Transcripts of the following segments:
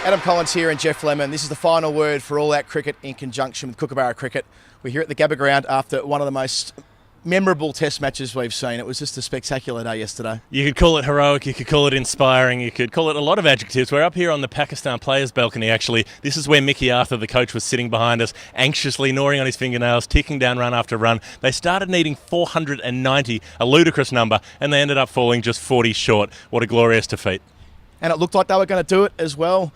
Adam Collins here and Geoff Lemon. This is the final word for All Out Cricket in conjunction with Kookaburra Cricket. We're here at the Gabba ground after one of the most memorable test matches we've seen. It was just a spectacular day yesterday. You could call it heroic, you could call it inspiring, you could call it a lot of adjectives. We're up here on the Pakistan players' balcony actually. This is where Mickey Arthur, the coach, was sitting behind us, anxiously gnawing on his fingernails, ticking down run after run. They started needing 490, a ludicrous number, and they ended up falling just 40 short. What a glorious defeat. And it looked like they were going to do it as well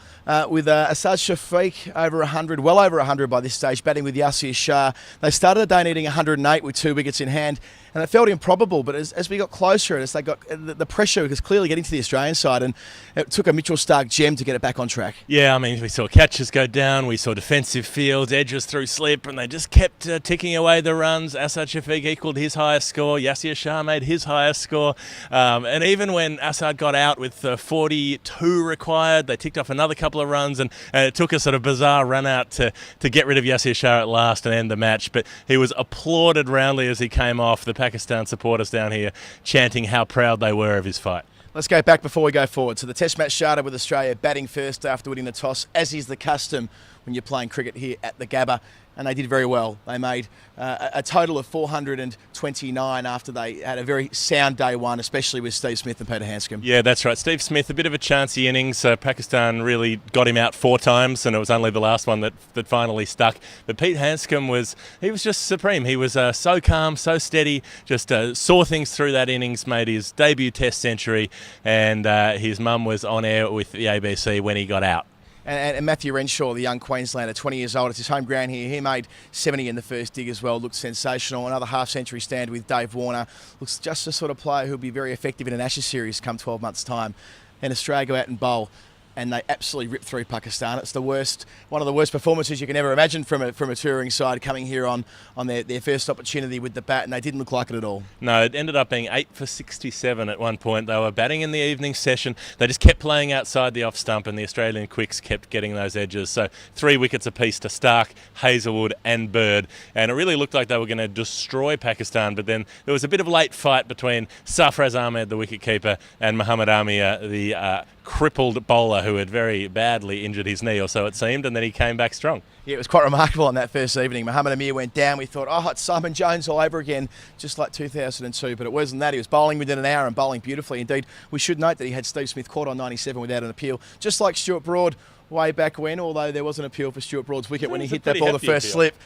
with Asad Shafiq over 100, well over 100 by this stage, batting with Yasir Shah. They started the day needing 108 with 2 wickets in hand, and it felt improbable. But as we got closer, as they got the pressure was clearly getting to the Australian side, and it took a Mitchell Starc gem to get it back on track. Yeah, I mean, we saw catches go down, we saw defensive fields, edges through slip, and they just kept ticking away the runs. Asad Shafiq equalled his highest score, Yasir Shah made his highest score, and even when Asad got out with 42 required, they ticked off another couple of runs, and it took a sort of bizarre run out to get rid of Yasir Shah at last and end the match. But he was applauded roundly as he came off. The Pakistan supporters down here chanting how proud they were of his fight. Let's go back before we go forward. So the test match started with Australia batting first after winning the toss, as is the custom when you're playing cricket here at the Gabba. And they did very well. They made a total of 429 after they had a very sound day one, especially with Steve Smith and Peter Handscomb. Yeah, that's right. Steve Smith, a bit of a chancy innings. Pakistan really got him out 4 times, and it was only the last one that finally stuck. But Pete Handscomb was just supreme. He was so calm, so steady, just saw things through that innings, made his debut test century, and his mum was on air with the ABC when he got out. And Matthew Renshaw, the young Queenslander, 20 years old, it's his home ground here. He made 70 in the first dig as well, looked sensational. Another half-century stand with Dave Warner. Looks just the sort of player who'll be very effective in an Ashes series come 12 months' time. Then Australia go out and bowl, and they absolutely rip through Pakistan. It's one of the worst performances you can ever imagine from a touring side coming here on their first opportunity with the bat, and they didn't look like it at all. No, it ended up being 8 for 67 at one point. They were batting in the evening session. They just kept playing outside the off stump, and the Australian quicks kept getting those edges. So 3 wickets apiece to Starc, Hazlewood and Bird, and it really looked like they were going to destroy Pakistan. But then there was a bit of a late fight between Sarfraz Ahmed, the wicketkeeper, and Muhammad Amir, the crippled bowler who had very badly injured his knee, or so it seemed, and then he came back strong. Yeah, it was quite remarkable on that first evening. Muhammad Amir went down. We thought, oh, it's Simon Jones all over again, just like 2002. But it wasn't that. He was bowling within an hour and bowling beautifully. Indeed, we should note that he had Steve Smith caught on 97 without an appeal, just like Stuart Broad way back when, although there was an appeal for Stuart Broad's wicket when he hit that ball the first slip.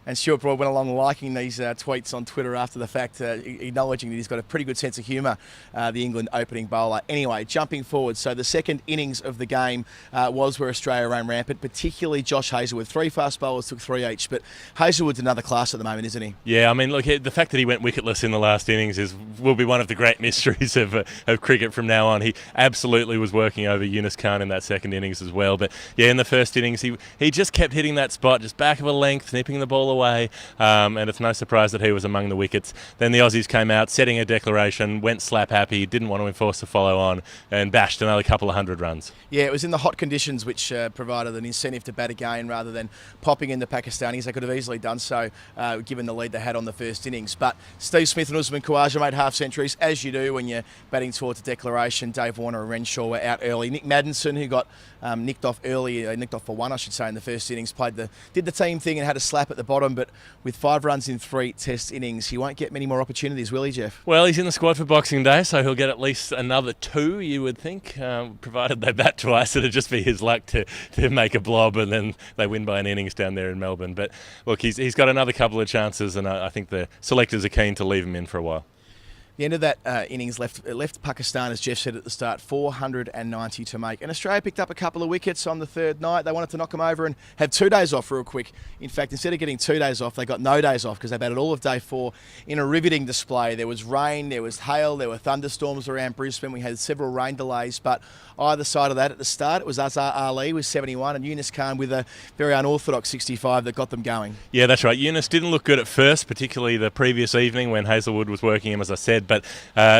And Stuart Broad went along liking these tweets on Twitter after the fact, acknowledging that he's got a pretty good sense of humour, the England opening bowler. Anyway, jumping forward, so the second innings of the game was where Australia ran rampant, particularly Josh Hazlewood. 3 fast bowlers took 3 each, but Hazlewood's another class at the moment, isn't he? Yeah, I mean, look, the fact that he went wicketless in the last innings will be one of the great mysteries of cricket from now on. He absolutely was working over Yunus Khan in that second innings as well. But yeah, in the first innings, he just kept hitting that spot, just back of a length, nipping the ball away, and it's no surprise that he was among the wickets. Then the Aussies came out, setting a declaration, went slap happy, didn't want to enforce the follow on, and bashed another couple of 100 runs. Yeah, it was in the hot conditions which provided an incentive to bat again rather than popping in the Pakistanis. They could have easily done so given the lead they had on the first innings. But Steve Smith and Usman Khawaja made half centuries, as you do when you're batting towards a declaration. Dave Warner and Renshaw were out early. Nick Maddinson, who got nicked off early, nicked off for 1, I should say, in the first innings, did the team thing and had a slap at the bottom, but with 5 runs in 3 test innings, he won't get many more opportunities, will he, Geoff? Well, he's in the squad for Boxing Day, so he'll get at least another 2, you would think, provided they bat twice. It'd just be his luck to make a blob, and then they win by an innings down there in Melbourne. But look, he's got another couple of chances, and I think the selectors are keen to leave him in for a while. The end of that innings left Pakistan, as Geoff said at the start, 490 to make. And Australia picked up a couple of wickets on the third night. They wanted to knock them over and have 2 days off real quick. In fact, instead of getting 2 days off, they got no days off because they batted all of day 4 in a riveting display. There was rain, there was hail, there were thunderstorms around Brisbane. We had several rain delays, but either side of that at the start, it was Azhar Ali with 71 and Yunus Khan with a very unorthodox 65 that got them going. Yeah, that's right. Yunus didn't look good at first, particularly the previous evening when Hazlewood was working him, as I said, But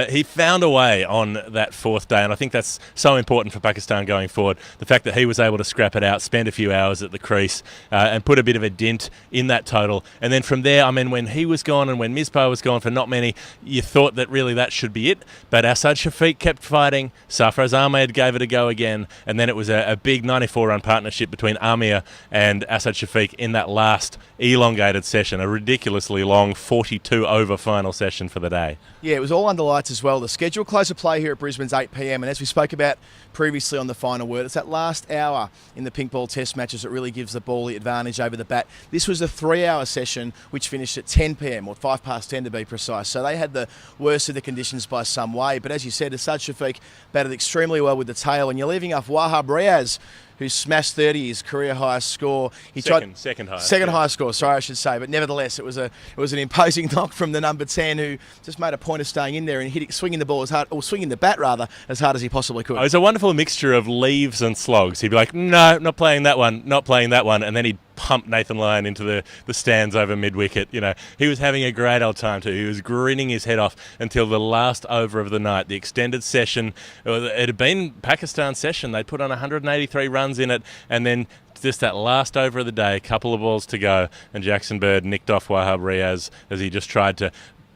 he found a way on that fourth day, and I think that's so important for Pakistan going forward. The fact that he was able to scrap it out, spend a few hours at the crease, and put a bit of a dent in that total. And then from there, I mean, when he was gone and when Misbah was gone for not many, you thought that really that should be it. But Asad Shafiq kept fighting. Sarfraz Ahmed gave it a go again, and then it was a big 94-run partnership between Amir and Asad Shafiq in that last elongated session, a ridiculously long 42-over final session for the day. Yeah, it was all under lights as well. The scheduled close of play here at Brisbane's 8 p.m, and as we spoke about previously on the final word, it's that last hour in the pink ball test matches that really gives the ball the advantage over the bat. This was a 3-hour session which finished at 10 p.m, or 5 past 10 to be precise, so they had the worst of the conditions by some way. But as you said, Asad Shafiq batted extremely well with the tail, and you're leaving off Wahab Riaz, who smashed 30, his career highest score. Second highest score, sorry, I should say. But nevertheless, it was an imposing knock from the number 10, who just made a point of staying in there and swinging the ball as hard, or swinging the bat rather, as hard as he possibly could. It was a wonderful mixture of leaves and slogs. He'd be like, no, not playing that one, not playing that one, and then he'd pump Nathan Lyon into the stands over mid-wicket. You know, he was having a great old time too. He was grinning his head off until the last over of the night, the extended session. It had been Pakistan's session. They'd put on 183 runs in it, and then just that last over of the day, a couple of balls to go, and Jackson Bird nicked off Wahab Riaz as he just tried to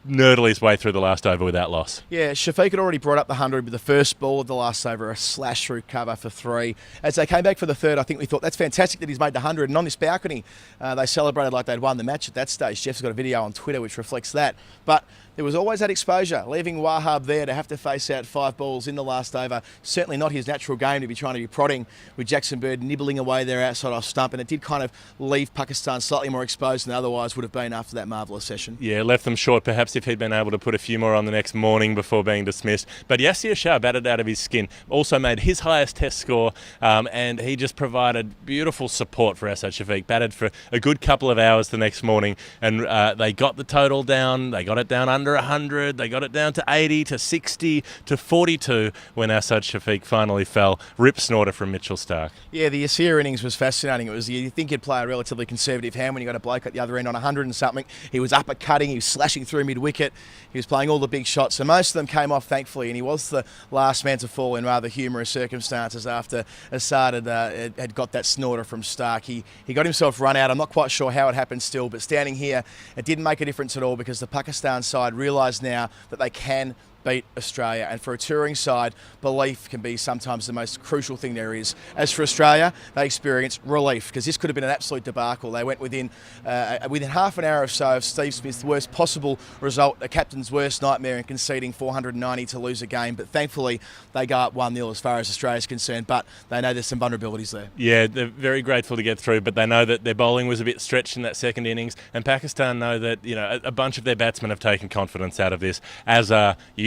nurdle his way through the last over without loss. Yeah, Shafiq had already brought up the 100 with the first ball of the last over, a slash through cover for 3. As they came back for the third, I think we thought, that's fantastic that he's made the 100. And on this balcony, they celebrated like they'd won the match at that stage. Jeff's got a video on Twitter which reflects that. But there was always that exposure, leaving Wahab there to have to face out 5 balls in the last over. Certainly not his natural game to be trying to be prodding, with Jackson Bird nibbling away there outside off stump, and it did kind of leave Pakistan slightly more exposed than otherwise would have been after that marvellous session. Yeah, left them short perhaps if he'd been able to put a few more on the next morning before being dismissed. But Yasir Shah batted out of his skin, also made his highest test score, and he just provided beautiful support for Asad Shafiq. Batted for a good couple of hours the next morning, and they got the total down. They got it down under 100. They got it down to 80, to 60, to 42 when Asad Shafiq finally fell. Rip snorter from Mitchell Starc. Yeah, the Yasir innings was fascinating. It was, you think he'd play a relatively conservative hand when you got a bloke at the other end on 100 and something. He was uppercutting, he was slashing through mid-wicket, he was playing all the big shots, so most of them came off thankfully, and he was the last man to fall in rather humorous circumstances after Asad had got that snorter from Starc. He got himself run out. I'm not quite sure how it happened still, but standing here, it didn't make a difference at all, because the Pakistan side realised now that they can beat Australia, and for a touring side, belief can be sometimes the most crucial thing there is. As for Australia, they experienced relief, because this could have been an absolute debacle. They went within half an hour or so of Steve Smith's worst possible result, a captain's worst nightmare, in conceding 490 to lose a game. But thankfully, they go up 1-0 as far as Australia's concerned, but they know there's some vulnerabilities there. Yeah, they're very grateful to get through, but they know that their bowling was a bit stretched in that second innings, and Pakistan know that, you know, a bunch of their batsmen have taken confidence out of this, as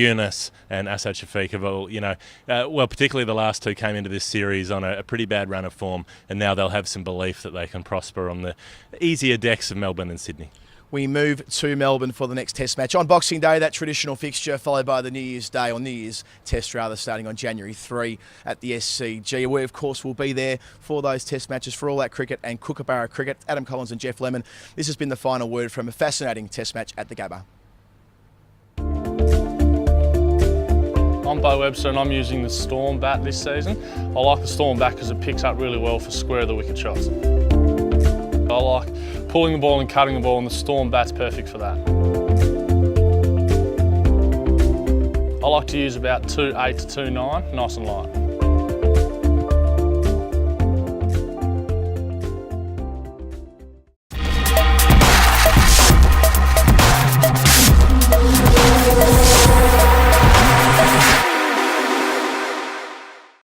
Yunus and Asad Shafiq have all, you know, well, particularly the last two came into this series on a pretty bad run of form, and now they'll have some belief that they can prosper on the easier decks of Melbourne and Sydney. We move to Melbourne for the next test match on Boxing Day, that traditional fixture, followed by the New Year's Day, or New Year's test rather, starting on January 3 at the SCG. We, of course, will be there for those test matches, for all that cricket and Kookaburra cricket. Adam Collins and Geoff Lemon. This has been the final word from a fascinating test match at the Gabba. I'm Bo Webster and I'm using the Storm bat this season. I like the Storm bat because it picks up really well for square of the wicket shots. I like pulling the ball and cutting the ball, and the Storm bat's perfect for that. I like to use about 2.8 to 2.9, nice and light.